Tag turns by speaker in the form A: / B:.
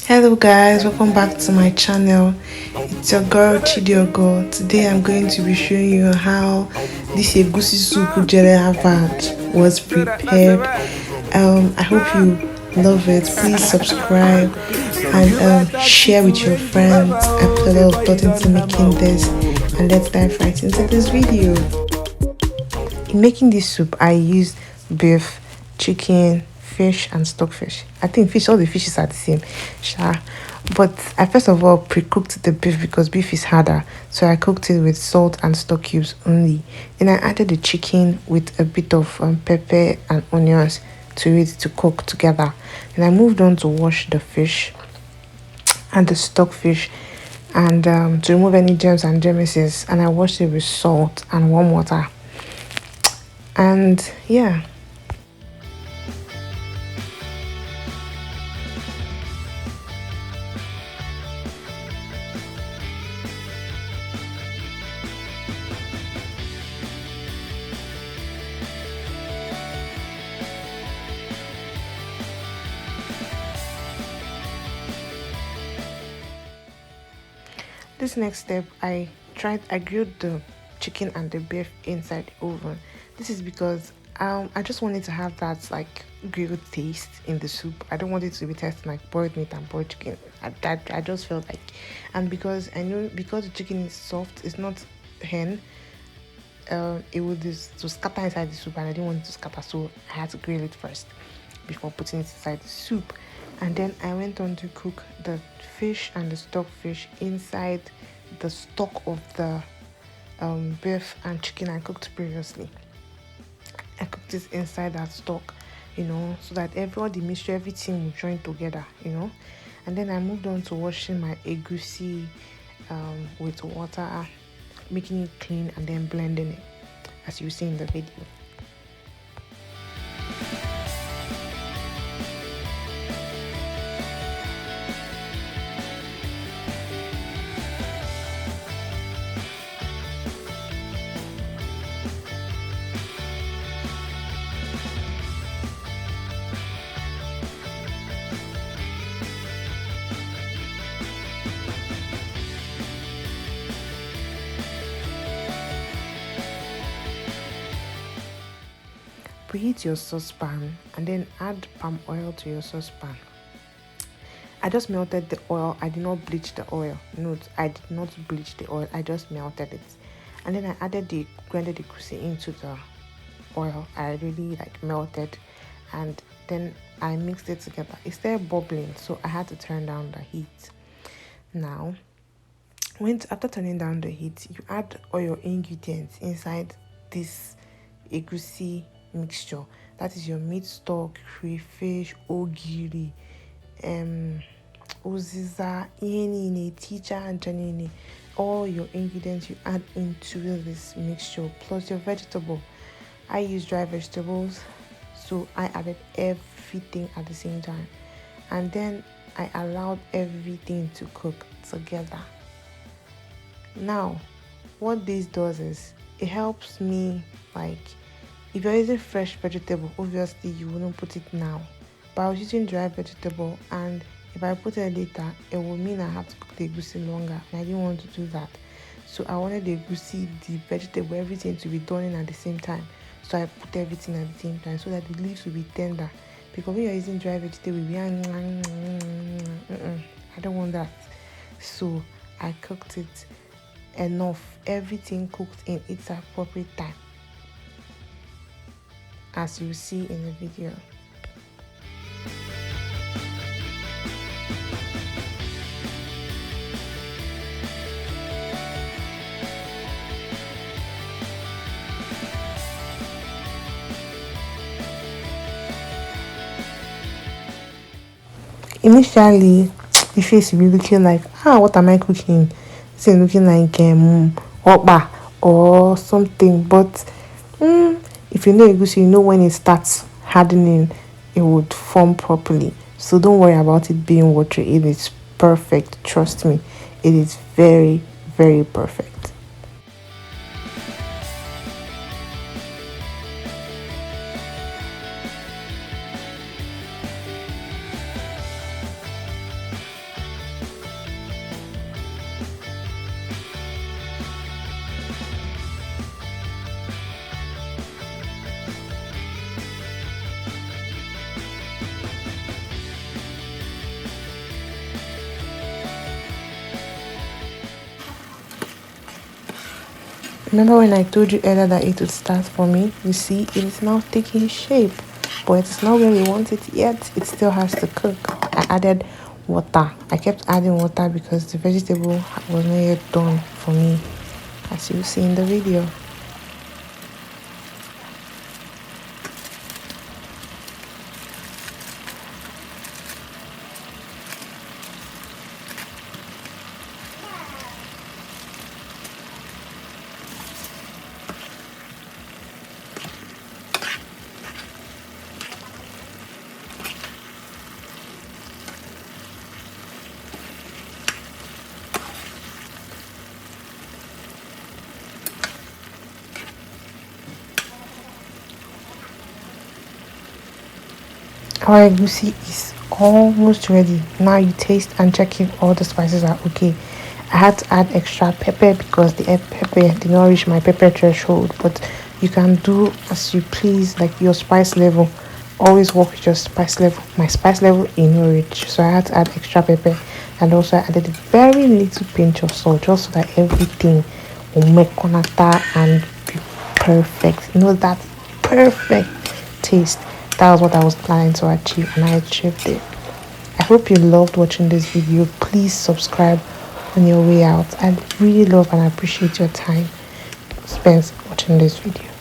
A: Hello guys, welcome back to my channel. It's your girl Chidiogo. Today I'm going to be showing you how this egusi soup Jere Harvard was prepared. I hope you love it. Please subscribe and share with your friends. I put a lot of thought into making this, and let's dive right into this video. In making this soup, I used beef, chicken, fish, and stockfish. I think all the fishes are the same. Sure. But I first of all pre-cooked the beef because beef is harder. So I cooked it with salt and stock cubes only. Then I added the chicken with a bit of pepper and onions to it to cook together. Then I moved on to wash the fish and the stockfish and to remove any germs and germs, and I washed it with salt and warm water. And yeah. This next step, I grilled the chicken and the beef inside the oven. This is because I just wanted to have that like grilled taste in the soup. I don't want it to be tasting like boiled meat and boiled chicken. I just felt like, and because I know because the chicken is soft, it's not hen. It would just to scatter inside the soup, and I didn't want it to scatter, so I had to grill it first before putting it inside the soup. And then I went on to cook the fish and the stockfish inside the stock of the beef and chicken I cooked previously. I cooked it inside that stock, so that all the mixture, everything will join together, And then I moved on to washing my egusi with water, making it clean, and then blending it, as you see in the video. Preheat your saucepan and then add palm oil to your saucepan. I just melted the oil. I did not bleach the oil. Note, I did not bleach the oil. I just melted it. And then I added the grounded egusi into the oil. I really melted, and then I mixed it together. It started bubbling, so I had to turn down the heat. Now, after turning down the heat, you add all your ingredients inside this egusi mixture. That is your meat stock, crayfish, ogiri, uziza, iheni, teacher, and janini. All your ingredients you add into this mixture, plus your vegetable. I use dry vegetables, so I added everything at the same time, and then I allowed everything to cook together. Now, what this does is it helps me, if you're using fresh vegetable, obviously you wouldn't put it now, but I was using dry vegetable, and if I put it later, it will mean I have to cook the egusi longer, and I didn't want to do that. So I wanted the egusi, the vegetable, everything to be done in at the same time. So I put everything at the same time so that the leaves will be tender. Because when you're using dry vegetable, I don't want that. So I cooked it enough. Everything cooked in its appropriate time, as you see in the video. Initially, the face will be looking like, what am I cooking? It's looking like okpa or something. But if you know egusi, you know when it starts hardening, it would form properly. So don't worry about it being watery. It is perfect. Trust me, it is very, very perfect. Remember when I told you earlier that it would start for me? You see, it is now taking shape, but it's not where we want it yet. It still has to cook. I added water. I kept adding water because the vegetable was not yet done for me, as you see in the video. Our egusi is almost ready. Now you taste and check if all the spices are okay. I had to add extra pepper because the pepper did not reach my pepper threshold, but you can do as you please, like your spice level. Always work with your spice level. My spice level is not rich, so I had to add extra pepper, and also I added a very little pinch of salt just so that everything will make conata and be perfect. You know, that perfect taste. That was what I was planning to achieve, and I achieved it. I hope you loved watching this video. Please subscribe on your way out. I really love and appreciate your time spent watching this video.